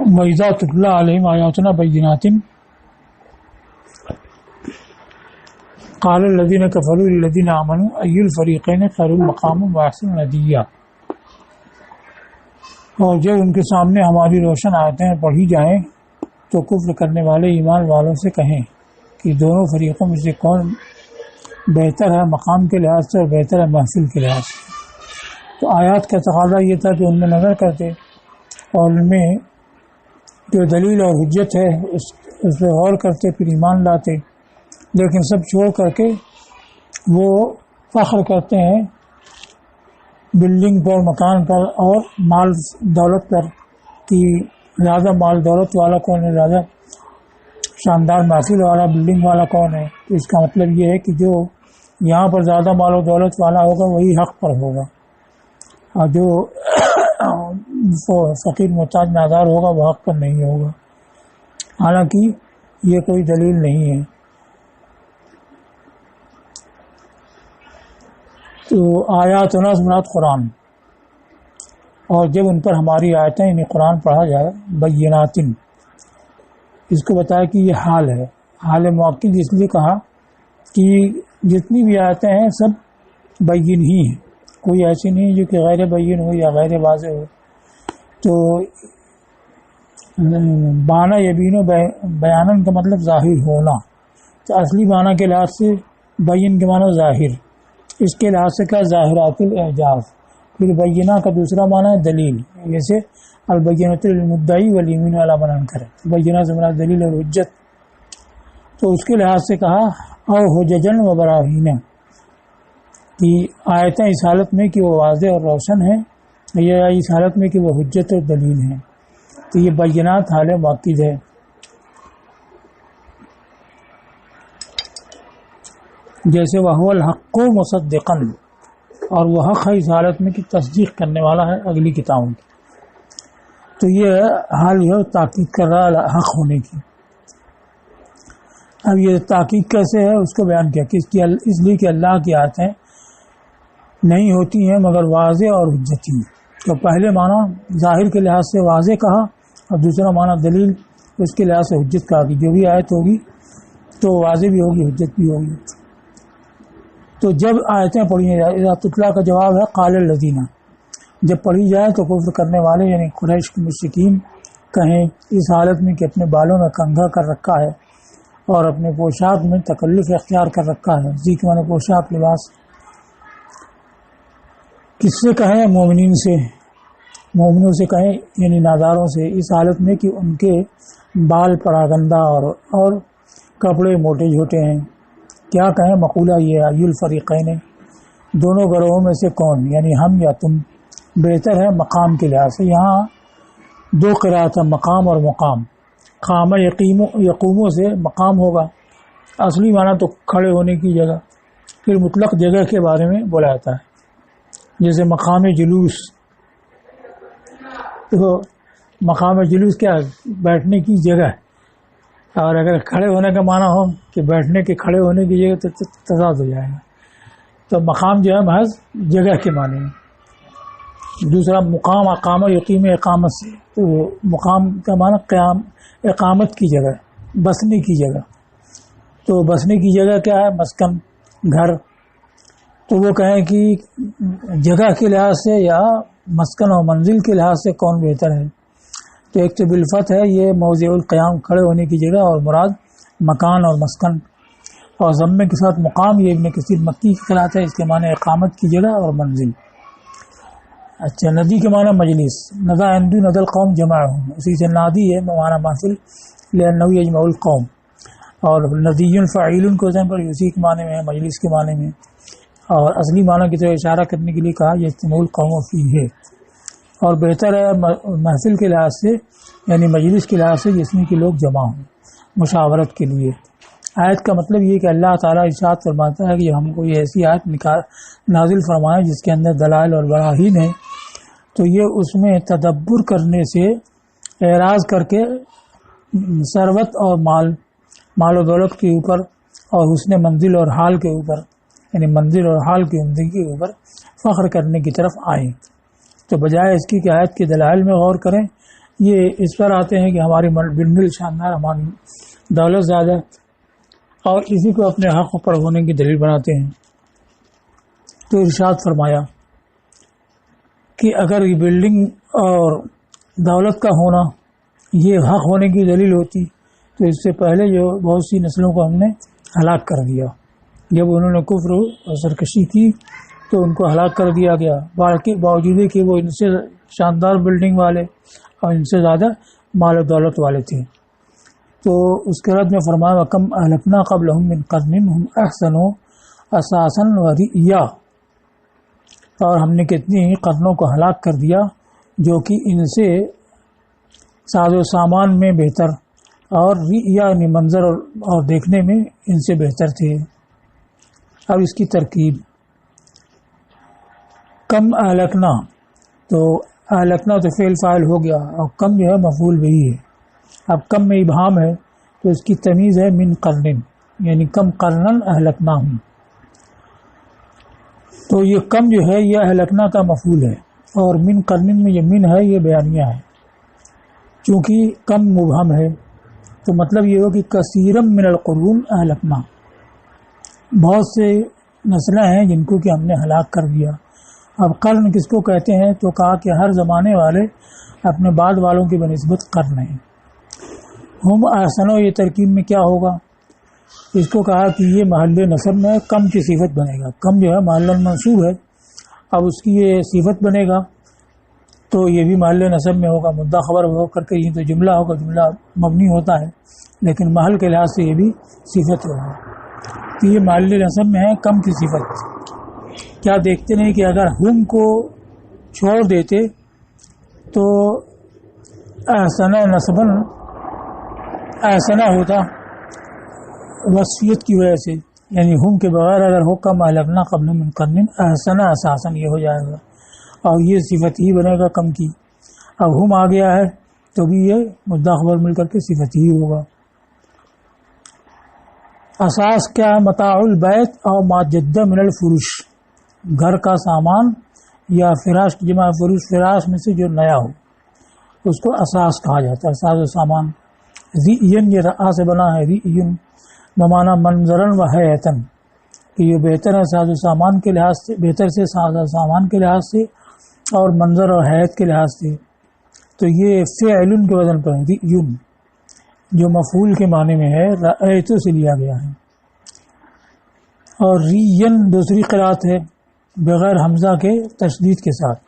وَإِذَا تُتْلَى عَلَيْهِمْ آيَاتُنَا بَيِّنَاتٍ قَالَ الَّذِينَ كَفَرُوا لِلَّذِينَ آمَنُوا أَيُّ الْفَرِيقَيْنِ خَيْرٌ مَقَامًا وَأَحْسَنُ نَدِيًّا۔ اور جب ان کے سامنے ہماری روشن آیتیں پڑھی جائیں تو کفر کرنے والے ایمان والوں سے کہیں کہ دونوں فریقوں میں سے کون بہتر ہے مقام کے لحاظ سے اور بہتر ہے محفل کے لحاظ سے۔ تو آیات کا تقاضا یہ تھا کہ ان میں نظر کرتے اور ان میں جو دلیل اور حجت ہے اس پہ غور کرتے پھر ایمان لاتے، لیکن سب چھوڑ کر کے وہ فخر کرتے ہیں بلڈنگ پر، مکان پر اور مال دولت پر کہ زیادہ مال دولت والا کون ہے، زیادہ شاندار محفل والا بلڈنگ والا کون ہے۔ تو اس کا مطلب یہ ہے کہ جو یہاں پر زیادہ مال و دولت والا ہوگا وہی حق پر ہوگا، اور جو فقیر محتاج نادار ہوگا وہ حق پر نہیں ہوگا، حالانکہ یہ کوئی دلیل نہیں ہے۔ تو آیات و مراد قرآن، اور جب ان پر ہماری آیتیں یعنی قرآن پڑھا جائے بیناتن، اس کو بتایا کہ یہ حال ہے، حال مؤکد اس لیے کہا کہ جتنی بھی آیتیں ہیں سب بین ہی ہیں، کوئی ایسی نہیں جو کہ غیر بین ہو یا غیر واضح ہو۔ تو بانا یبین و بیانن کا مطلب ظاہر ہونا، تو اصلی بانا کے لحاظ سے بین کے معنی ظاہر، اس کے لحاظ سے کیا ظاہرات الاعجاز۔ پھر بینہ کا دوسرا معنی ہے دلیل، جیسے البینۃ للمدعی والیمین علی من انکر، بینہ سے مراد دلیل اور حجت۔ تو اس کے لحاظ سے کہا او حججن و براہین، کہ آیتیں اس حالت میں کہ وہ واضح اور روشن ہیں، یا اس حالت میں کہ وہ حجت اور دلیل ہیں۔ تو یہ بینات حال مؤکد ہے۔ جیسے وہ الحق مصدقا، اور وہ حق ہے اس حالت میں کہ تصدیق کرنے والا ہے اگلی کتابوں کی۔ تو یہ حال یہ تاکید کر رہا ہے حق ہونے کی۔ اب یہ تاکید کیسے ہے اس کو بیان کیا کہ اس لیے کہ اللہ کی آیتیں نہیں ہوتی ہیں مگر واضح اور حجتی۔ تو پہلے معنی ظاہر کے لحاظ سے واضح کہا، اور دوسرا معنی دلیل اس کے لحاظ سے حجت کہا کہ جو بھی آیت ہوگی تو واضح بھی ہوگی حجت بھی ہوگی۔ تو جب آیتیں پڑھی جائیں، اذا تتلیٰ کا جواب ہے قال الذین، جب پڑھی جائے تو کفر کرنے والے یعنی قریش کے مشرکین کہیں اس حالت میں کہ اپنے بالوں میں کنگھا کر رکھا ہے اور اپنے پوشاک میں تکلف اختیار کر رکھا ہے، ذکر معنی پوشاک لباس، کس سے کہیں؟ مومنین سے، مومنوں سے کہیں یعنی ناداروں سے، اس حالت میں کہ ان کے بال پراگندہ اور کپڑے موٹے جھوٹے ہیں۔ کیا کہیں؟ مقولہ یہ ای الفریقین، دونوں گروہوں میں سے کون یعنی ہم یا تم بہتر ہے مقام کے لحاظ سے۔ یہاں دو قرات ہیں، مقام اور مقام۔ قام یقوموں سے مقام ہوگا، اصلی معنی تو کھڑے ہونے کی جگہ، پھر مطلق جگہ کے بارے میں بولا جاتا ہے، جیسے مقام جلوس۔ تو مقام جلوس کیا ہے؟ بیٹھنے کی جگہ، اور اگر کھڑے ہونے کا معنی ہو کہ بیٹھنے کے کھڑے ہونے کی جگہ تو تضاد ہو جائے گا۔ تو مقام جو ہے محض جگہ کے معنی میں۔ دوسرا مقام اقامہ یقیم اقامت سے، تو مقام کا معنی قیام، اقامت کی جگہ، بسنے کی جگہ۔ تو بسنے کی جگہ کیا ہے؟ مسکن، گھر۔ تو وہ کہیں کہ جگہ کے لحاظ سے یا مسکن اور منزل کے لحاظ سے کون بہتر ہے؟ تو ایک تو بالفتح ہے یہ موضع القیام، کھڑے ہونے کی جگہ، اور مراد مکان اور مسکن، اور ضمے کے ساتھ مقام یہ ابن کثیر مکی کی قرات ہے، اس کے معنی اقامت کی جگہ اور منزل۔ اچھا، ندی کے معنی مجلس، ندا ہندو ند القوم جمعہم، اسی سے نادی ہے معنی محفل لأنہ یجمع القوم، اور ندی فعیل کو ذہن پر اسی کے معنی میں ہے، مجلس کے معنی میں، اور اصلی معنی کی طرف اشارہ کرنے کے لیے کہا یجتمع القوم فیہ، اور بہتر ہے محفل کے لحاظ سے یعنی مجلس کے لحاظ سے جس میں کہ لوگ جمع ہوں مشاورت کے لیے۔ آیت کا مطلب یہ کہ اللہ تعالیٰ ارشاد فرماتا ہے کہ ہم کو یہ ایسی آیت نازل فرمائے جس کے اندر دلائل اور براہین ہیں، تو یہ اس میں تدبر کرنے سے اعراض کر کے ثروت اور مال و دولت کے اوپر اور حسن منزل اور حال کے اوپر یعنی منزل اور حال کی عمدگی کے اوپر فخر کرنے کی طرف آئیں۔ تو بجائے اس کی کہ آیت کے دلائل میں غور کریں یہ اس پر آتے ہیں کہ ہماری بل شاندار، ہماری دولت زیادہ، اور اسی کو اپنے حق پر ہونے کی دلیل بناتے ہیں۔ تو ارشاد فرمایا کہ اگر یہ بلڈنگ اور دولت کا ہونا یہ حق ہونے کی دلیل ہوتی تو اس سے پہلے جو بہت سی نسلوں کو ہم نے ہلاک کر دیا۔ جب انہوں نے کفر اور سرکشی کی تو ان کو ہلاک کر دیا گیا، باوجود کہ وہ ان سے شاندار بلڈنگ والے اور ان سے زیادہ مال و دولت والے تھے۔ تو اس کے رد میں فرمایا وَكَمْ أَهْلَكْنَا قَبْلَهُمْ مِنْ قَرْنٍ هُمْ أَحْسَنُ أَثَاثًا وَرِئْيًا، اور ہم نے کتنی ہی قرنوں کو ہلاک کر دیا جو کہ ان سے ساز و سامان میں بہتر اور یعنی منظر اور دیکھنے میں ان سے بہتر تھے۔ اب اس کی ترکیب کم اہلکنا، تو اہلکنا تو فعل فاعل ہو گیا اور کم جو ہے مفعول بھی ہے۔ اب کم میں ابہام ہے تو اس کی تمیز ہے من قرن، یعنی کم قرنن اہلکنا ہوں۔ تو یہ کم جو ہے یہ اہلکنا کا مفعول ہے، اور من قرن میں یہ من ہے یہ بیانیہ ہے۔ چونکہ کم مبہم ہے تو مطلب یہ ہو کہ کثیرم من القرون اہلکنا، بہت سے نسلیں ہیں جن کو کہ ہم نے ہلاک کر دیا۔ اب قرن کس کو کہتے ہیں؟ تو کہا کہ ہر زمانے والے اپنے بعد والوں کی بنسبت قرن ہیں۔ ہم احسنو، یہ ترکیب میں کیا ہوگا؟ اس کو کہا کہ یہ محل نصب میں کم کی صفت بنے گا۔ کم جو ہے محل منصوب ہے، اب اس کی یہ صفت بنے گا تو یہ بھی محل نصب میں ہوگا، مدعا خبر ہو کر کے یہ تو جملہ ہوگا، جملہ مبنی ہوتا ہے لیکن محل کے لحاظ سے یہ بھی صفت ہوگا۔ تو یہ محل نصب میں ہے کم کی صفت۔ کیا دیکھتے نہیں کہ اگر ہم کو چھوڑ دیتے تو احسنہ نصبن احسنہ ہوتا وصفیت کی وجہ سے، یعنی ہم کے بغیر اگر ہو کم اہلکنا قبل من قرن احسنہ اساساً یہ ہو جائے گا اور یہ صفت ہی بنے گا کم کی۔ اب ہم آ گیا ہے تو بھی یہ مدعا خبر مل کر کے صفت ہی ہوگا۔ اساس کیا ہے؟ متاع البیت اور ما جد من الفروش، گھر کا سامان یا فراش جمع فروش، فراش میں سے جو نیا ہو اس کو اساس کہا جاتا ہے، ساز و سامان۔ ریئن یہ رآ سے بنا ہے، ریئن بمانا منظرن و حیتن، کہ یہ بہتر ہے ساز و سامان کے لحاظ سے، بہتر سے ساز و سامان کے لحاظ سے اور منظر اور حیت کے لحاظ سے۔ تو یہ فعل کے وزن پر ریئن جو مفعول کے معنی میں ہے، رأیتو سے لیا گیا ہے۔ اور ریئن دوسری قرات ہے بغیر حمزہ کے تشدید کے ساتھ،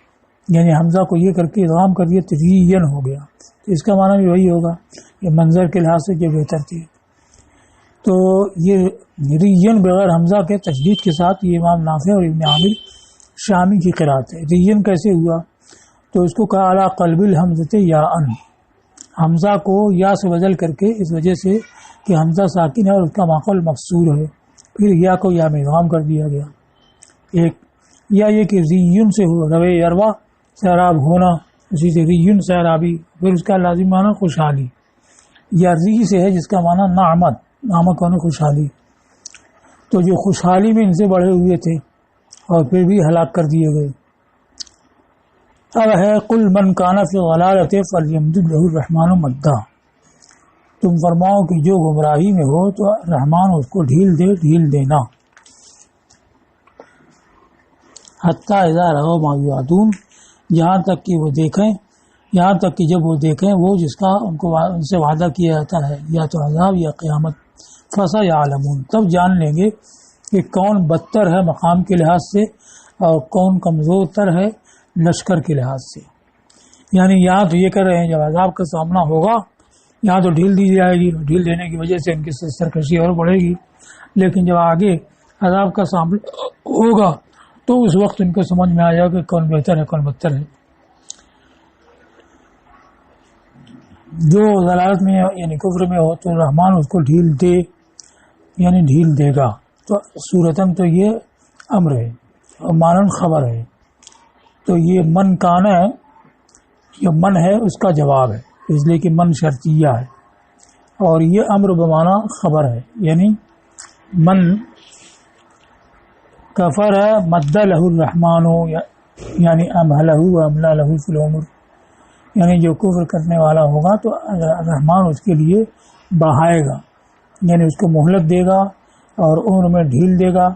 یعنی حمزہ کو یہ کر کے ادغام کر دیا تو ریئن ہو گیا، تو اس کا معنی بھی وہی ہوگا کہ منظر کے لحاظ سے جو بہتر تھی۔ تو یہ ریئن بغیر حمزہ کے تشدید کے ساتھ یہ امام نافع اور ابن عامر شامی کی قرات ہے۔ ریئن کیسے ہوا؟ تو اس کو کہا علی قلب الحمزۃ یا ان، حمزہ کو یا سے بدل کر کے، اس وجہ سے کہ حمزہ ساکن ہے اور اس کا ماقبل مکسور ہے، پھر یا کو یا میں ادغام کر دیا گیا۔ ایک یا یہ کہ ریئن سے ہو روے اروا سیراب ہونا، اسی سے ریئن سیرابی، پھر اس کا لازم معنی خوشحالی، یا ری سے ہے جس کا معنی نعمت، نعمت ہونا خوشحالی۔ تو جو خوشحالی میں ان سے بڑھے ہوئے تھے اور پھر بھی ہلاک کر دیے گئے۔ اب ہے قل من کان فی غلالۃ فلیمدد لہ الرحمن مدا، تم فرماؤ کہ جو گمراہی میں ہو تو رحمان اس کو ڈھیل دے، ڈھیل دینا۔ حتی اذا رأوا ما یوعدون، یہاں تک کہ وہ دیکھیں، یہاں تک کہ جب وہ دیکھیں وہ جس کا ان سے وعدہ کیا جاتا ہے، یا تو عذاب یا قیامت، فسیعلمون، تب جان لیں گے کہ کون بدتر ہے مقام کے لحاظ سے اور کون کمزور تر ہے لشکر کے لحاظ سے۔ یعنی یہاں تو یہ کر رہے ہیں جب عذاب کا سامنا ہوگا یہاں تو ڈھیل دی جائے گی، ڈھیل دینے کی وجہ سے ان کی سرکشی اور بڑھے گی، لیکن جب آگے عذاب کا سامنا ہوگا تو اس وقت ان کو سمجھ میں آ جائے کہ کون بہتر ہے کون بدتر ہے۔ جو ضلالت میں یعنی کفر میں ہو تو رحمان اس کو ڈھیل دے، یعنی ڈھیل دے گا۔ تو صورتاً تو یہ امر ہے اور مانن خبر ہے، تو یہ من کانا ہے، یہ من ہے اس کا جواب ہے، اس لیے کہ من شرطیہ ہے، اور یہ امر بمانا خبر ہے، یعنی من کفر ہے مد لہ الرحمن، یعنی امہلہ و املا لہ فی العمر، یعنی جو کفر کرنے والا ہوگا تو رحمان اس کے لیے بڑھائے گا، یعنی اس کو مہلت دے گا اور عمر میں ڈھیل دے گا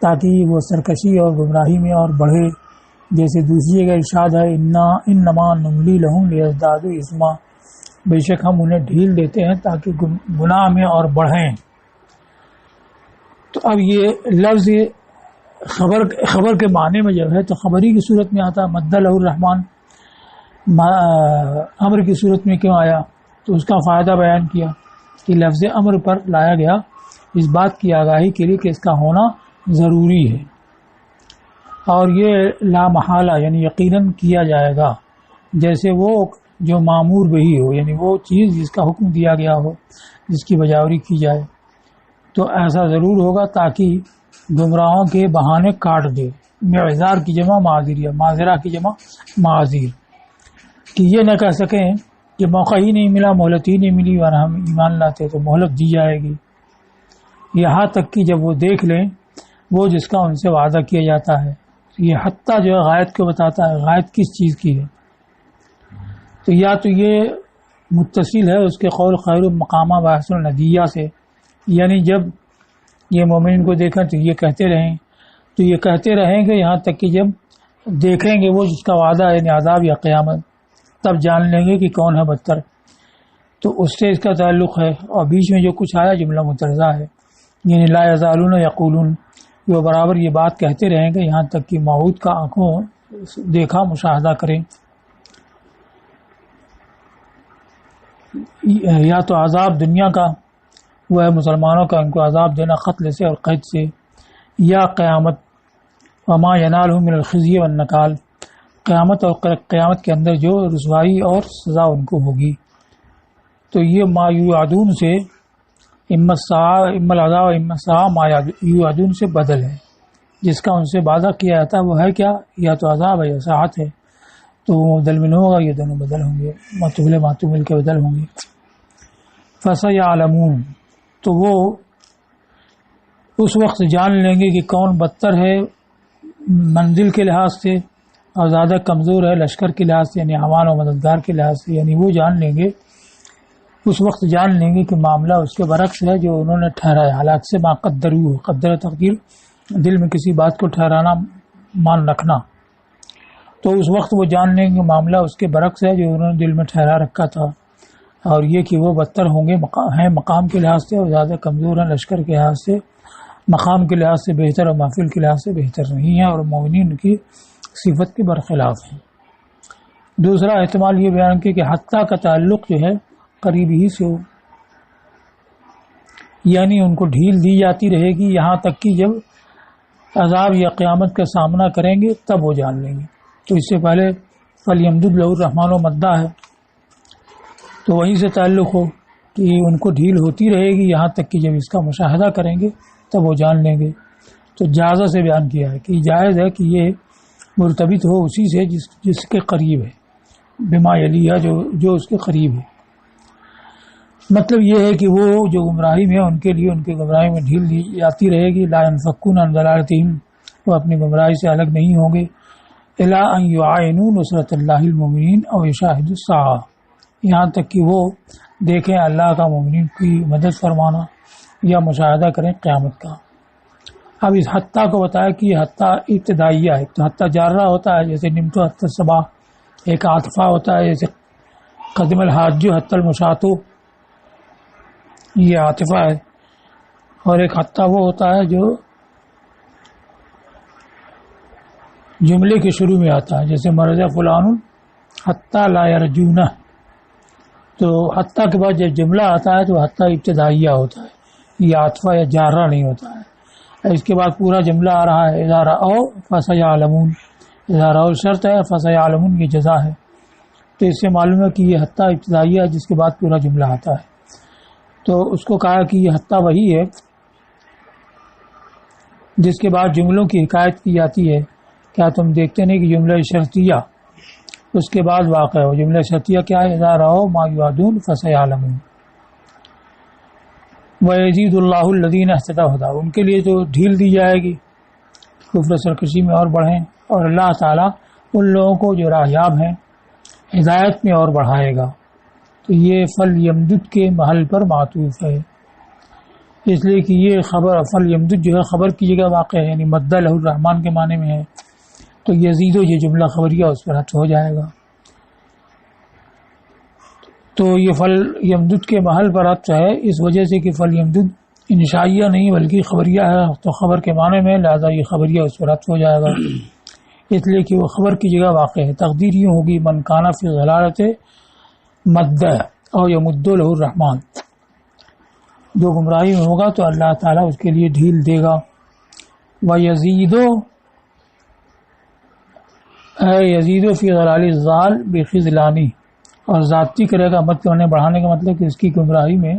تاکہ وہ سرکشی اور گمراہی میں اور بڑھے. جیسے دوسری جگہ ارشاد ہے انما نملی لہم لیزدادوا اثما، بے شک ہم انہیں ڈھیل دیتے ہیں تاکہ گناہ میں اور بڑھیں. تو اب یہ لفظ خبر کے معنی میں جب ہے تو خبری کی صورت میں آتا ہے. مد لہ الرحمن امر کی صورت میں کیوں آیا؟ تو اس کا فائدہ بیان کیا کہ لفظ امر پر لایا گیا اس بات کی آگاہی کے لیے کہ اس کا ہونا ضروری ہے، اور یہ لا محالہ یعنی یقیناً کیا جائے گا، جیسے وہ جو معمور بہی ہو، یعنی وہ چیز جس کا حکم دیا گیا ہو، جس کی بجاوری کی جائے تو ایسا ضرور ہوگا تاکہ گمراہوں کے بہانے کاٹ دے. معذار کی جمع معذریہ، معذرہ کی جمع معاذیر، کہ یہ نہ کہہ سکیں کہ موقع ہی نہیں ملا، مہلت ہی نہیں ملی اور ہم ایمان لاتے تو مہلت دی جائے گی، یہاں تک کہ جب وہ دیکھ لیں وہ جس کا ان سے وعدہ کیا جاتا ہے. یہ حتیٰ جو ہے غائب کو بتاتا ہے، غائب کس چیز کی ہے. تو یا تو یہ متصل ہے اس کے قول خیر مقامہ بحث الندیہ سے، یعنی جب یہ مومن کو دیکھیں تو یہ کہتے رہیں گے یہاں تک کہ جب دیکھیں گے وہ جس کا وعدہ ہے یعنی عذاب یا قیامت، تب جان لیں گے کہ کون ہے بدتر. تو اس سے اس کا تعلق ہے. اور بیچ میں جو کچھ آیا جملہ مترجہ ہے، یعنی لا یزالون یقولون، وہ برابر یہ بات کہتے رہیں گے یہاں تک کہ موعود کا آنکھوں دیکھا مشاہدہ کریں. یا تو عذاب دنیا کا وہ ہے مسلمانوں کا، ان کو عذاب دینا قتل سے اور قید سے، یا قیامت وما ینالہم من الخزی والنکال، قیامت اور قیامت کے اندر جو رسوائی اور سزا ان کو ہوگی. تو یہ ما یوعدون سے اما العذاب اما الساعہ ما یوعدون سے بدل ہے، جس کا ان سے وعدہ کیا جاتا ہے وہ ہے کیا؟ یا تو عذاب ہے یا ساعت ہے. تو بدل میں ہوگا، یہ دونوں بدل ہوں گے، ماتو مل کے بدل ہوں گے. فسیعلمون، تو وہ اس وقت جان لیں گے کہ کون بدتر ہے منزل کے لحاظ سے اور زیادہ کمزور ہے لشکر کے لحاظ سے، یعنی امان و مددگار کے لحاظ سے. یعنی وہ جان لیں گے، اس وقت جان لیں گے کہ معاملہ اس کے برعکس ہے جو انہوں نے ٹھہرایا. حالات سے ما قدروا، قدر تقدیر دل میں کسی بات کو ٹھہرانا، مان رکھنا. تو اس وقت وہ جان لیں گے معاملہ اس کے برعکس ہے جو انہوں نے دل میں ٹھہرا رکھا تھا، اور یہ کہ وہ بدتر ہوں گے ہیں مقام کے لحاظ سے اور زیادہ کمزور ہیں لشکر کے لحاظ سے، مقام کے لحاظ سے بہتر اور محفل کے لحاظ سے بہتر نہیں ہیں، اور مومنین کی صفت کے برخلاف ہیں. دوسرا احتمال یہ بیان کیا کہ حتیٰ کا تعلق جو ہے قریب ہی سے ہو، یعنی ان کو ڈھیل دی جاتی رہے گی یہاں تک کہ جب عذاب یا قیامت کا سامنا کریں گے تب وہ جان لیں گے. تو اس سے پہلے فلیمدد لہ الرحمن و مدہ ہے، تو وہیں سے تعلق ہو کہ ان کو ڈھیل ہوتی رہے گی یہاں تک کہ جب اس کا مشاہدہ کریں گے تب وہ جان لیں گے. تو جائزہ سے بیان کیا ہے کہ جائز ہے کہ یہ مرتبط ہو اسی سے جس کے قریب ہے، بما یلیہ جو اس کے قریب ہے. مطلب یہ ہے کہ وہ جو گمراہی میں ان کے لیے ان کے گمراہی میں ڈھیل دی جاتی رہے گی. لا ينفكون عن ضلالتهم، وہ اپنی گمراہی سے الگ نہیں ہوں گے. الا ان يعاینوا نصرت اللہ المؤمنین او یشاہدوا الساعہ، یہاں تک کہ وہ دیکھیں اللہ کا مومنین کی مدد فرمانا یا مشاہدہ کریں قیامت کا. اب اس حتیٰ کو بتایا کہ یہ حتیٰ ابتدائیہ ہے. تو حتیٰ جارہ ہوتا ہے جیسے نمتو حتیٰ صبا، ایک عاطفہ ہوتا ہے جیسے قدم الحاج حتیٰ المشاۃ، یہ عاطفہ ہے. اور ایک حتیٰ وہ ہوتا ہے جو جملے کے شروع میں آتا ہے، جیسے مرض فلان حتیٰ لا یرجونہ. تو حتیٰ کے بعد جب جملہ آتا ہے تو حتیٰ ابتدائیہ ہوتا ہے، یہ عاطفہ یا جارہ نہیں ہوتا ہے. اس کے بعد پورا جملہ آ رہا ہے اذا رأوا فسیعلمون، اذا رأوا شرط ہے، فسیعلمون یہ جزا ہے. تو اس سے معلوم ہے کہ یہ حتیٰ ابتدائیہ ہے جس کے بعد پورا جملہ آتا ہے. تو اس کو کہا کہ یہ حتیٰ وہی ہے جس کے بعد جملوں کی حکایت کی جاتی ہے. کیا تم دیکھتے نہیں کہ جملہ شرطیہ اس کے بعد واقع ہے. جملہ شرطیہ کیا ہے؟ اذا رأوا ما یوعدون فسیعلمون. وَيَزِيدُ اللَّهُ الَّذِينَ اهْتَدَوْا هُدًى، ان کے لیے تو ڈھیل دی جائے گی کفر سرکشی میں اور بڑھیں، اور اللہ تعالیٰ ان لوگوں کو جو راہیاب ہیں ہدایت میں اور بڑھائے گا. تو یہ فل یمدد کے محل پر معطوف ہے، اس لیے کہ یہ خبر فل یمدد جو ہے خبر کی جگہ واقع ہے، یعنی مد لہ الرحمن کے معنی میں ہے، تو یزید و یہ جملہ خبریہ اس پر حذف ہو جائے گا. تو یہ فل یمدد کے محل پر حذف ہے اس وجہ سے کہ فل یمدد انشائیہ نہیں بلکہ خبریہ ہے، تو خبر کے معنی میں لہذا یہ خبریہ اس پر حذف ہو جائے گا، اس لیے کہ وہ خبر کی جگہ واقع ہے. تقدیر یوں ہوگی من کان فی ضلالۃ مد او یمد لہ الرحمن، جو گمراہی میں ہوگا تو اللہ تعالیٰ اس کے لیے ڈھیل دے گا. یزید فی ضلال الضال بخذلانی، اور ذاتی کرے گا مد کرنے بڑھانے کا مطلب کہ اس کی گمراہی میں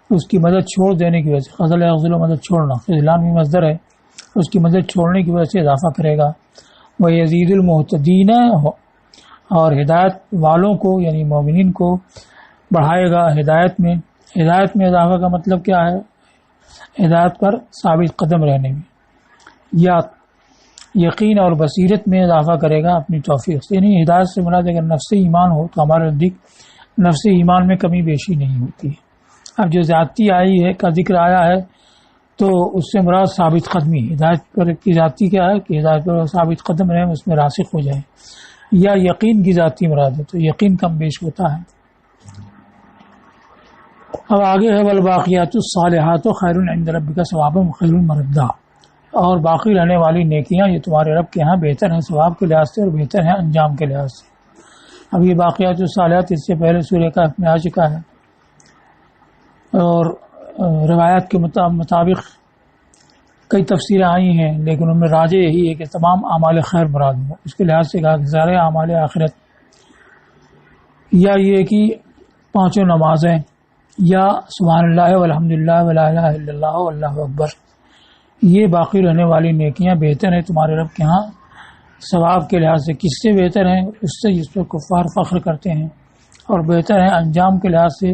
اس کی مدد چھوڑ دینے کی وجہ سے، خذل یغزل مدد چھوڑنا، خذلان بھی مصدر ہے، اس کی مدد چھوڑنے کی وجہ سے اضافہ کرے گا. وہ یزید المحتدین، اور ہدایت والوں کو یعنی مومنین کو بڑھائے گا ہدایت میں. ہدایت میں اضافہ کا مطلب کیا ہے؟ ہدایت پر ثابت قدم رہنے میں، یا یقین اور بصیرت میں اضافہ کرے گا اپنی توفیق سے. یعنی ہدایت سے مراد اگر نفس ایمان ہو تو ہمارے نزدیک نفس ایمان میں کمی بیشی نہیں ہوتی ہے. اب جو زیادتی آئی ہے کا ذکر آیا ہے تو اس سے مراد ثابت قدمی، ہدایت پر کی ذاتی کیا ہے کہ ہدایت پر ثابت قدم رہے، اس میں راسخ ہو جائے. یا یقین کی ذاتی مراد ہے تو یقین کم بیش ہوتا ہے. اب آگے ہے والباقیات الصالحات خیر عند ربک ثوابا وخیر مردا، اور باقی رہنے والی نیکیاں یہ تمہارے رب کے ہاں بہتر ہیں ثواب کے لحاظ سے اور بہتر ہیں انجام کے لحاظ سے. اب یہ باقیات الصالحات اس سے پہلے سورہ کہف میں آ چکا ہے، اور روایات کے مطابق کئی تفسیریں آئی ہیں، لیکن ان میں راجح یہی ہے کہ تمام اعمال خیر مراد ہوں. اس کے لحاظ سے کہا کہ سارے اعمال آخرت، یا یہ کہ پانچوں نمازیں، یا سبحان اللہ والحمد للہ ولا الہ الا اللہ واللہ اکبر، یہ باقی رہنے والی نیکیاں بہتر ہیں تمہارے رب کے ہاں ثواب کے لحاظ سے. کس سے بہتر ہیں؟ اس سے جس پر کفار فخر کرتے ہیں، اور بہتر ہیں انجام کے لحاظ سے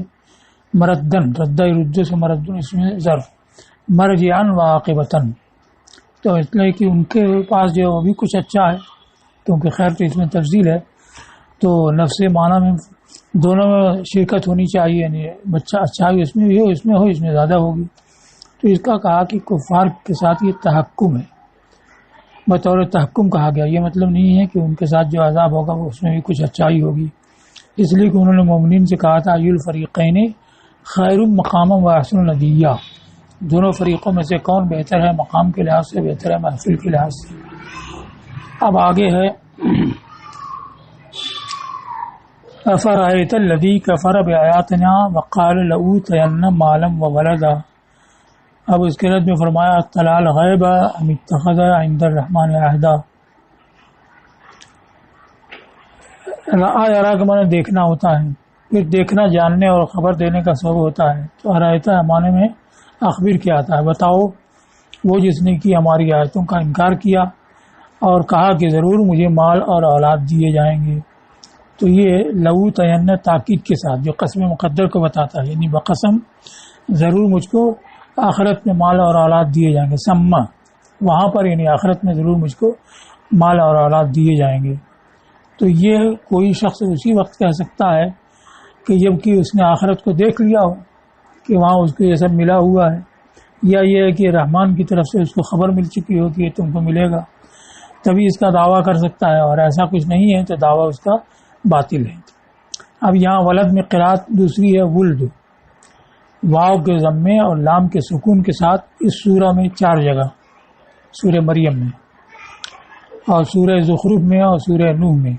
مردن، ردہ رجو سے مردن اس میں ظرف، مرجعن و عاقبتن، تو اس لیے کہ ان کے پاس جو وہ بھی کچھ اچھا ہے، کیونکہ خیر تو اس میں تفضیل ہے، تو نفس معنی میں دونوں میں شرکت ہونی چاہیے، یعنی بچہ اچھائی اس میں بھی ہو، اس میں ہو، اس میں زیادہ ہوگی. تو اس کا کہا کہ کفار کے ساتھ یہ تحکم ہے، بطور تحکم کہا گیا. یہ مطلب نہیں ہے کہ ان کے ساتھ جو عذاب ہوگا وہ اس میں بھی کچھ اچھائی ہوگی، اس لیے کہ انہوں نے مومنین سے کہا تھا ای الفریقین خیر مقام و احسن ندیہ، دونوں فریقوں میں سے کون بہتر ہے مقام کے لحاظ سے، بہتر ہے محفل کے لحاظ سے. اب آگے ہے افرأیت الذی کفر بآیاتنا وقال لأوتین مالا وولدا. اب اس کے رد میں فرمایا اطلع الغیب ام اتخذ عند الرحمن عہدا. رأى کے معنی دیکھنا ہوتا ہے، پھر دیکھنا جاننے اور خبر دینے کا سبب ہوتا ہے. تو ارایتا معنی میں اخبر کیا آتا ہے، بتاؤ وہ جس نے کی ہماری آیتوں کا انکار کیا اور کہا کہ ضرور مجھے مال اور اولاد دیے جائیں گے. تو یہ لو تین تاکید کے ساتھ جو قسم مقدر کو بتاتا ہے، یعنی بقسم ضرور مجھ کو آخرت میں مال اور اولاد دیے جائیں گے. سما وہاں پر یعنی آخرت میں ضرور مجھ کو مال اور اولاد دیے جائیں گے. تو یہ کوئی شخص اسی وقت کہہ سکتا ہے کہ جب کہ اس نے آخرت کو دیکھ لیا ہو کہ وہاں اس کو یہ سب ملا ہوا ہے، یا یہ ہے کہ رحمان کی طرف سے اس کو خبر مل چکی ہو کہ یہ تم کو ملے گا، تبھی اس کا دعویٰ کر سکتا ہے. اور ایسا کچھ نہیں ہے تو دعویٰ اس کا باطل ہے. اب یہاں ولد میں قرات دوسری ہے ولد، واو کے ضمے اور لام کے سکون کے ساتھ اس سورہ میں 4 جگہ، سورہ مریم میں اور سورہ زخرف میں اور سورہ نوح میں.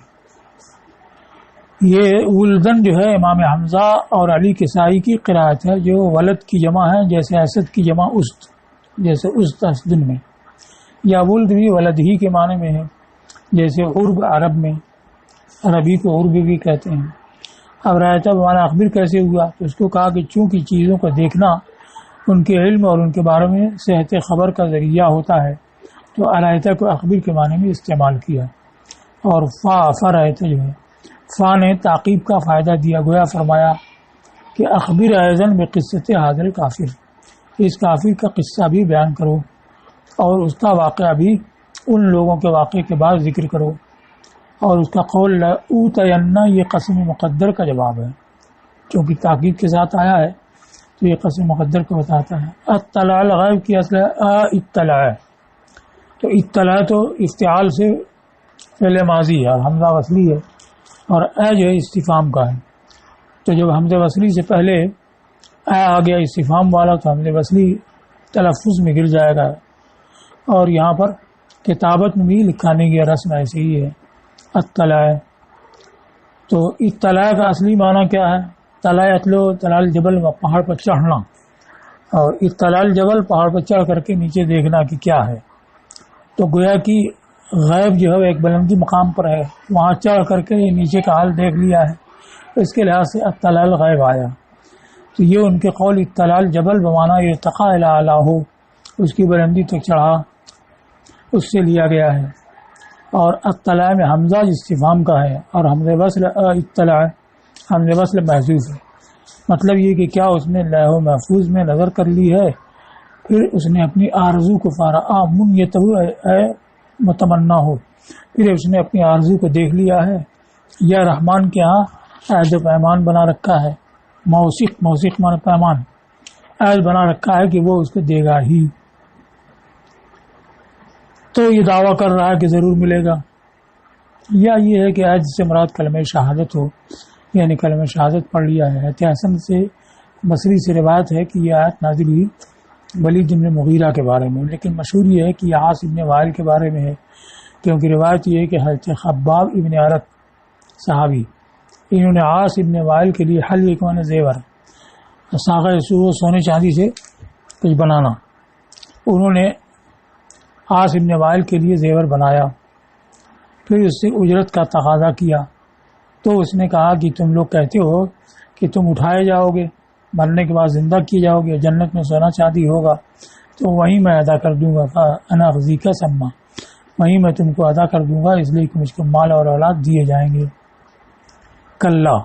یہ ولدن جو ہے امام حمزہ اور علی کسائی کی قرات ہے، جو ولد کی جمع ہے جیسے اسد کی جمع است، جیسے است اسدن میں. یا ولد بھی ولد ہی کے معنی میں ہے، جیسے عرب عرب میں، عربی کو عرب بھی کہتے ہیں. اب رایتا بمعنی اخبر کیسے ہوا؟ تو اس کو کہا کہ چونکہ چیزوں کو دیکھنا ان کے علم اور ان کے بارے میں صحت خبر کا ذریعہ ہوتا ہے، تو ارایتا کو اخبر کے معنی میں استعمال کیا. اور فرایتا جو ہے فا نے تعقیب کا فائدہ دیا، گویا فرمایا کہ اخبر ایزن بقصت حاضر کافر، اس کافر کا قصہ بھی بیان کرو اور اس کا واقعہ بھی ان لوگوں کے واقعے کے بعد ذکر کرو. اور اس کا قول لأوتین یہ قسم مقدر کا جواب ہے، چونکہ تاکید کے ساتھ آیا ہے تو یہ قسم مقدر کو بتاتا ہے۔ اطلاع الغیب کی اصل ہے اطلاع، تو اطلاع تو افتعال سے فعل ماضی ہے اور حمزہ وصلی ہے، اور جو ہے استفہام کا ہے، تو جب حمزہ وصلی سے پہلے آ گیا استفہام والا تو حمزہ وصلی تلفظ میں گر جائے گا، اور یہاں پر کتابت میں بھی لکھانے کی رسم ایسی ہی ہے اطلاع۔ تو اطلاع کا اصلی معنی کیا ہے؟ طلع یطلع طلع الجبل، پہاڑ پر چڑھنا، اور اطلاع الجبل پہاڑ پر چڑھ کر کے نیچے دیکھنا کہ کیا ہے، تو گویا کہ غیب جو ہے ایک بلندی مقام پر ہے، وہاں چڑھ کر کے نیچے کا حال دیکھ لیا ہے، تو اس کے لحاظ سے اطلاع الغیب آیا۔ تو یہ ان کے قول اطلاع الجبل بمعنی ارتقاء الی اعلیٰ، اس کی بلندی تک چڑھا، اس سے لیا گیا ہے۔ اور اطلاع میں حمزہ استفہام کا ہے، اور حمزہ وصل اطلاع حمزہ وصل محذوف ہے، مطلب یہ کہ کیا اس نے لوح محفوظ میں نظر کر لی ہے، پھر اس نے اپنی آرزو کو فارا منیتہ متمنا ہو، پھر اس نے اپنی آرزو کو دیکھ لیا ہے، یا رحمان کے ہاں عہد و پیمان بنا رکھا ہے، موثق مانا پیمان، عہد بنا رکھا ہے کہ وہ اس کو دے گا ہی، تو یہ دعویٰ کر رہا ہے کہ ضرور ملے گا، یا یہ ہے کہ عہد سے مراد کلمہ شہادت ہو، یعنی کلمہ شہادت پڑھ لیا ہے۔ حسن سے بصری سے روایت ہے کہ یہ آیت نازل ہوئی ولید بن مغیرہ کے بارے میں، لیکن مشہور یہ ہے کہ یہ عاص ابن وائل کے بارے میں ہے، کیونکہ روایت یہ ہے کہ حضرت خباب ابن عرت صحابی، انہوں نے عاص ابن وائل کے لیے حل یکون زیور، ساغہ سونے چاندی سے کچھ بنانا، انہوں نے عاص ابن وائل کے لیے زیور بنایا، پھر اس سے اجرت کا تقاضا کیا، تو اس نے کہا کہ تم لوگ کہتے ہو کہ تم اٹھائے جاؤ گے، مرنے کے بعد زندہ کیے جاؤ گے، جنت میں سونا چاندی ہوگا، تو وہیں میں ادا کر دوں گا، انا غزی کا سما، وہیں میں تم کو ادا کر دوں گا، اس لیے کہ مجھ کو مال اور اولاد دیے جائیں گے۔ کلا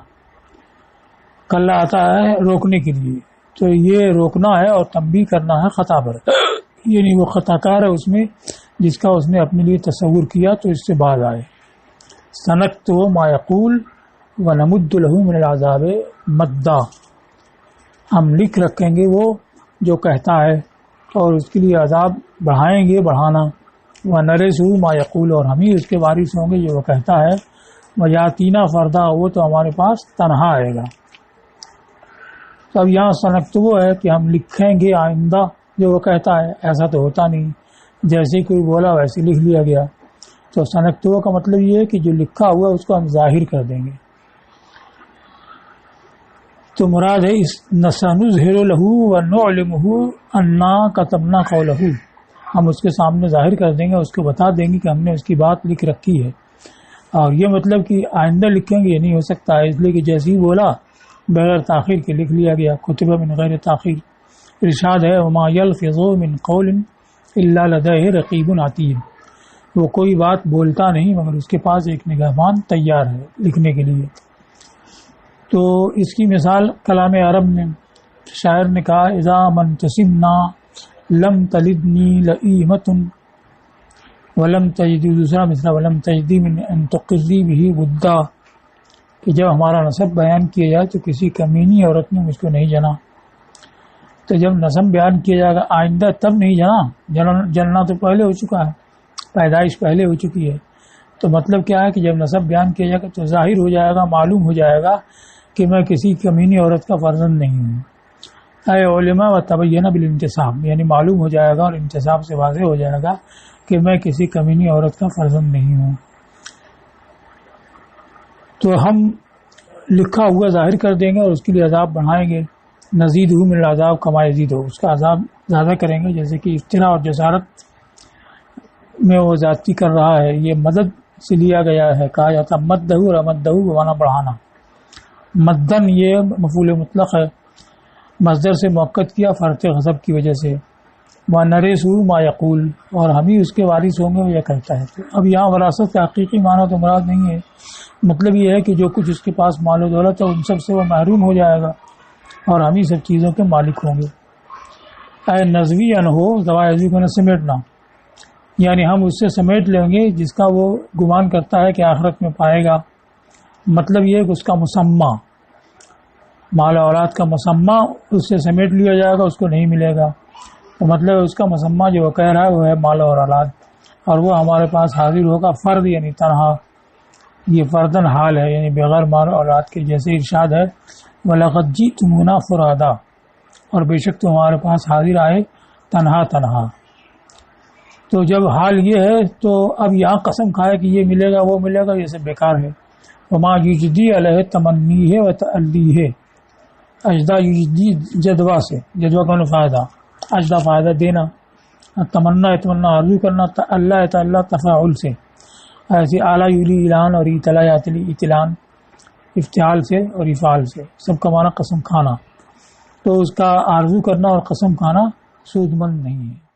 آتا ہے روکنے کے لیے، تو یہ روکنا ہے اور تنبیہ کرنا ہے خطا پر، یعنی وہ خطا کار ہے اس میں جس کا اس نے اپنے لیے تصور کیا، تو اس سے باز آئے۔ سنکتب ما یقول ونمد له من العذاب مدا، ہم لکھ رکھیں گے وہ جو کہتا ہے اور اس کے لیے عذاب بڑھائیں گے بڑھانا، ونرثہ ما یقول، اور ہم ہی اس کے وارث ہوں گے جو وہ کہتا ہے، ویاتینا فردا، وہ تو ہمارے پاس تنہا آئے گا۔ تو اب یہاں سنکتب ہے کہ ہم لکھیں گے آئندہ جو وہ کہتا ہے، ایسا تو ہوتا نہیں، جیسے کوئی بولا ویسے لکھ لیا گیا، تو سنکتب کا مطلب یہ ہے کہ جو لکھا ہوا اس کو ہم ظاہر کر دیں گے، تو مراد ہے اس نسنظہر لہ ونعلمہ انا کتبنا قولہ، ہم اس کے سامنے ظاہر کر دیں گے، اس کو بتا دیں گے کہ ہم نے اس کی بات لکھ رکھی ہے، اور یہ مطلب کہ آئندہ لکھیں گے یہ نہیں ہو سکتا ہے، اس لیے کہ جیسے ہی بولا بغیر تاخیر کے لکھ لیا گیا، کتب من غیر تاخیر۔ ارشاد ہے وما یلفظ من قول الا لدیہ رقیب عتید، وہ کوئی بات بولتا نہیں مگر اس کے پاس ایک نگہبان تیار ہے لکھنے کے لیے۔ تو اس کی مثال کلام عرب میں شاعر نے کہا اذا من تسمنا لم تلدنی لئیمۃ ولم تجدی، دوسرا مثلا ولم تجدی من ان تقری به ودا، کہ جب ہمارا نسب بیان کیا جائے تو کسی کمینی عورت نے مجھ کو نہیں جنا، تو جب نسب بیان کیا جائے گا آئندہ تب نہیں جنا، جننا تو پہلے ہو چکا ہے، پیدائش پہلے ہو چکی ہے، تو مطلب کیا ہے کہ جب نسب بیان کیا جائے گا تو ظاہر ہو جائے گا، معلوم ہو جائے گا کہ میں کسی کمینی عورت کا فرزند نہیں ہوں۔ اے علماء و تبین بالانتصاب، یعنی معلوم ہو جائے گا اور انتصاب سے واضح ہو جائے گا کہ میں کسی کمینی عورت کا فرزند نہیں ہوں۔ تو ہم لکھا ہوا ظاہر کر دیں گے اور اس کے لیے عذاب بڑھائیں گے، نزید من العذاب کما یزید، اس کا عذاب زیادہ کریں گے، جیسے کہ افترا اور جسارت میں وہ زیادتی کر رہا ہے، یہ مدد سے لیا گیا ہے، کہا جاتا مدہ اور امدہ بمانا بڑھانا، مدن یہ مفعول مطلق ہے، مصدر سے موقت کیا فرط غضب کی وجہ سے، وَنَرِثُ مَا يَقُولُ، اور ہم ہی اس کے وارث ہوں گے وہ یہ کہتا ہے۔ تو اب یہاں وراثت کا حقیقی معنی تو مراد نہیں ہے، مطلب یہ ہے کہ جو کچھ اس کے پاس مال و دولت ہے ان سب سے وہ محروم ہو جائے گا اور ہم ہی سب چیزوں کے مالک ہوں گے۔ اے نزوی ان ہو زوائزی کو نہ سمیٹنا، یعنی ہم اس سے سمیٹ لیں گے جس کا وہ گمان کرتا ہے کہ آخرت میں پائے گا. مطلب یہ کہ اس کا مسمہ، مال اولاد کا مسمہ اس سے سمیٹ لیا جائے گا، اس کو نہیں ملے گا. تو مطلب اس کا مسمہ جو وہ کہہ رہا ہے وہ ہے مال اور اولاد، اور وہ ہمارے پاس حاضر ہوگا فرد یعنی تنہا. یہ فردن حال ہے یعنی بغیر مال اور اولاد کے. جیسے ارشاد ہے وَلَقَدْ جِئْتُمُونَا فُرَادًا، اور بے شک تمہارے پاس حاضر آئے تنہا تنہا. تو جب حال یہ ہے تو اب یہاں قسم کھائے کہ یہ ملے گا وہ ملے گا، یہ سب بیکار ہے. وما یجدی علیہ تمنی ہے و تعلی ہے. اجدا یجدی جدوا سے، جدوا کا فائدہ، اجدا فائدہ دینا، تمنا اتمنا آرزو کرنا، اللہ تعالیٰ تفاعل سے، ایسے اعلیٰ یولی اعلان اور اطلاع یاتلی اطلان، افتعال سے اور افعال سے، سب کا معنی قسم کھانا. تو اس کا آرزو کرنا اور قسم کھانا سود مند نہیں ہے.